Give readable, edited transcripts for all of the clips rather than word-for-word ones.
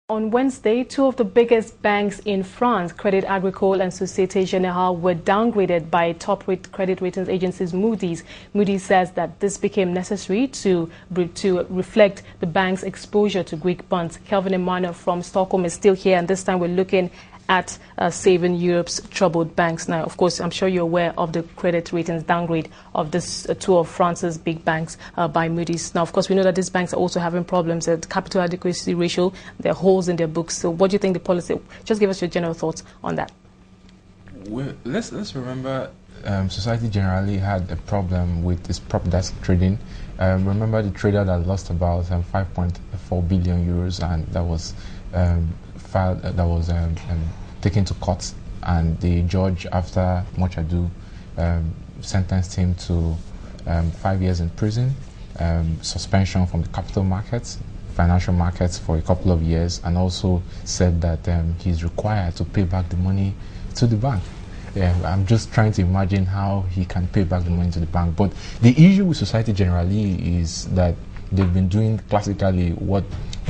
On Wednesday, two of the biggest banks in France, Crédit Agricole and Société Générale, were downgraded by top credit ratings agencies Moody's. Moody's says that this became necessary to reflect the bank's exposure to Greek bonds. Kelvin Emmanuel from Stockholm is still here, and this time we're looking at saving Europe's troubled banks. Now, of course, I'm sure you're aware of the credit ratings downgrade of this two of France's big banks by Moody's. Now, of course, we know that these banks are also having problems at capital adequacy ratio. There are holes in their books. So what do you think the policy, just give us your general thoughts on that. Well, let's remember Société Générale had a problem with its prop desk trading. Remember the trader that lost about 5.4 billion euros, and that was taken to court, and the judge, after much ado, sentenced him to 5 years in prison, suspension from the capital markets, financial markets for a couple of years, and also said that he's required to pay back the money to the bank. I'm just trying to imagine how he can pay back the money to the bank. But the issue with Société Générale is that they've been doing classically what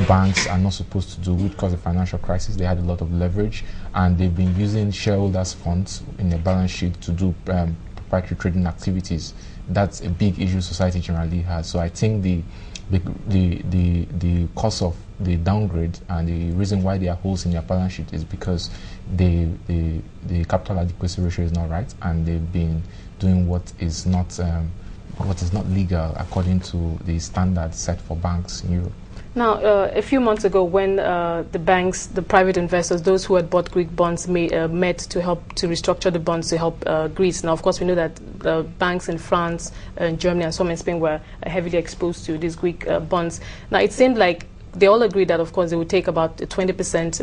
banks are not supposed to do, which caused the financial crisis. They had a lot of leverage, and they've been using shareholders' funds in their balance sheet to do proprietary trading activities. That's a big issue Société Générale has. So I think the cause of the downgrade and the reason why there are holes in their balance sheet is because the capital adequacy ratio is not right, and they've been doing what is not legal according to the standards set for banks in Europe. Now, a few months ago, when the banks, the private investors, those who had bought Greek bonds, met to help to restructure the bonds to help Greece. Now, of course, we know that the banks in France, and Germany, and some in Spain were heavily exposed to these Greek bonds. Now, it seemed like they all agreed that, of course, they would take about 20%.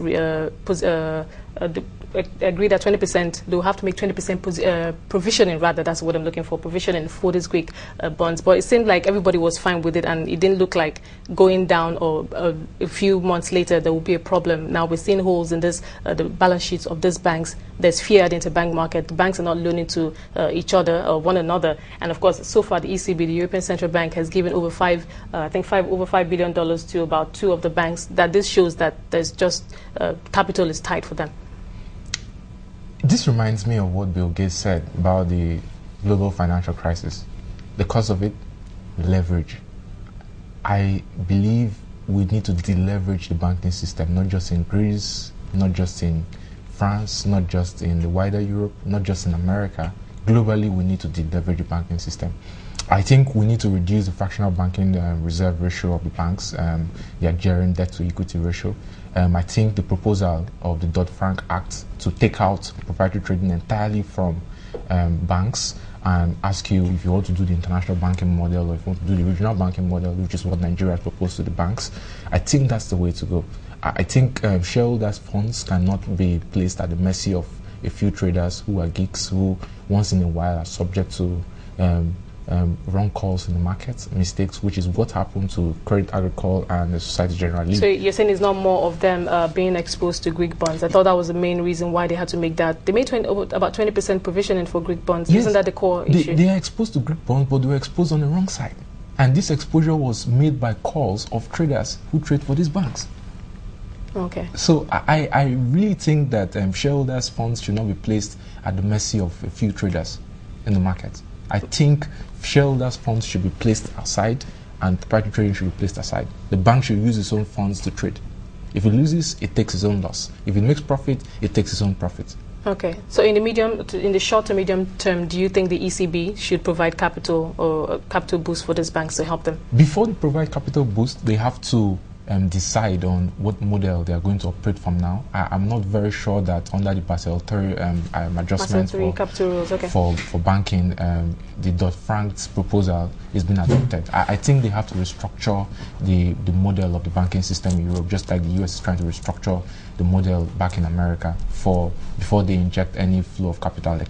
Agreed that 20%, they will have to make 20% provisioning, rather, that's what I'm looking for, provisioning for these Greek bonds. But it seemed like everybody was fine with it, and it didn't look like going down, or a few months later there will be a problem. Now we're seeing holes in this, the balance sheets of these banks. There's fear at the interbank market. The banks are not loaning to each other or one another. And of course, so far the ECB, the European Central Bank, has given over over $5 billion to about two of the banks. That this shows that there's just capital is tight for them. This reminds me of what Bill Gates said about the global financial crisis. The cause of it, leverage. I believe we need to deleverage the banking system, not just in Greece, not just in France, not just in the wider Europe, not just in America. Globally, we need to deleverage the banking system. I think we need to reduce the fractional banking reserve ratio of the banks, the gearing debt to equity ratio. I think the proposal of the Dodd-Frank Act to take out proprietary trading entirely from banks and ask you if you want to do the international banking model or if you want to do the regional banking model, which is what Nigeria has proposed to the banks. I think that's the way to go. I think shareholders' funds cannot be placed at the mercy of a few traders who are geeks who once in a while are subject to wrong calls in the market, mistakes, which is what happened to Crédit Agricole and the Société Générale. So you're saying it's not more of them being exposed to Greek bonds? I thought that was the main reason why they had to make that. They made about 20% provisioning for Greek bonds. Yes, isn't that the core issue? They are exposed to Greek bonds, but they were exposed on the wrong side. And this exposure was made by calls of traders who trade for these banks. Okay. So I really think that shareholders' funds should not be placed at the mercy of a few traders in the market. I think shareholders' funds should be placed aside, and proprietary trading should be placed aside. The bank should use its own funds to trade. If it loses, it takes its own loss. If it makes profit, it takes its own profit. Okay. So in the short to medium term, do you think the ECB should provide capital or capital boost for these banks to help them? Before they provide capital boost, they have to decide on what model they are going to operate from now. I'm not very sure that under the Basel III adjustment for banking, the Dodd-Frank's proposal is being adopted. I think they have to restructure the model of the banking system in Europe, just like the US is trying to restructure the model back in America before they inject any flow of capital,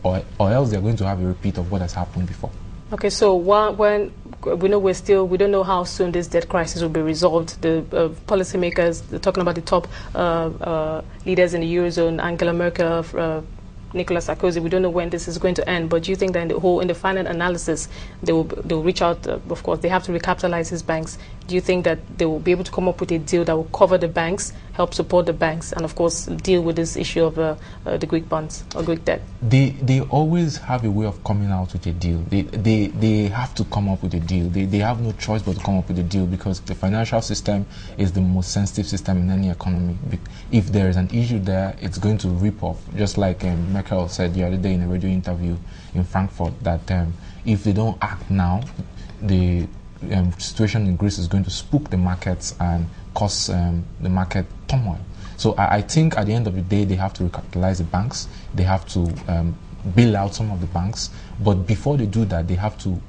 or else they're going to have a repeat of what has happened before. Okay, so when we know we don't know how soon this debt crisis will be resolved. The policymakers, they're talking about the top leaders in the Eurozone, Angela Merkel, Nicolas Sarkozy. We don't know when this is going to end, but do you think that in the final analysis, they will reach out? Of course, they have to recapitalize these banks. Do Do you think that they will be able to come up with a deal that will cover the banks, help support the banks, and of course deal with this issue of the Greek bonds or Greek debt? They always have a way of coming out with a deal. They have to come up with a deal. They have no choice but to come up with a deal, because the financial system is the most sensitive system in any economy. If there is an issue there, it's going to rip off. Just like Merkel said the other day in a radio interview in Frankfurt, that if they don't act now, the situation in Greece is going to spook the markets and cause the market turmoil. So I think at the end of the day, they have to recapitalize the banks. They have to bail out some of the banks. But before they do that, they have to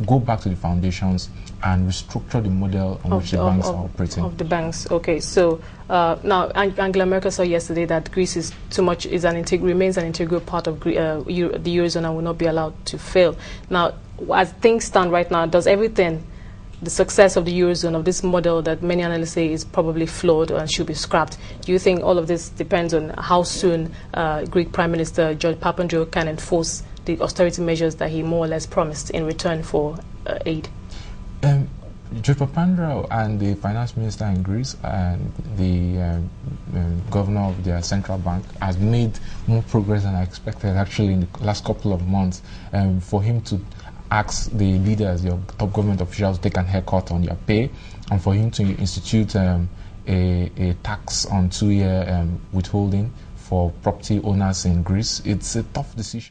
go back to the foundations and restructure the model on which the banks are operating. Of the banks, okay. So now Angela Merkel said yesterday that Greece is remains an integral part of the Eurozone and will not be allowed to fail. Now, as things stand right now, does everything, the success of the Eurozone, of this model that many analysts say is probably flawed and should be scrapped, do you think all of this depends on how soon Greek Prime Minister George Papandreou can enforce the austerity measures that he more or less promised in return for aid? George Papandreou and the finance minister in Greece and the governor of their central bank has made more progress than I expected, actually, in the last couple of months. For him to ask the leaders, your top government officials, to take a haircut on their pay, and for him to institute a tax on 2-year withholding for property owners in Greece, it's a tough decision.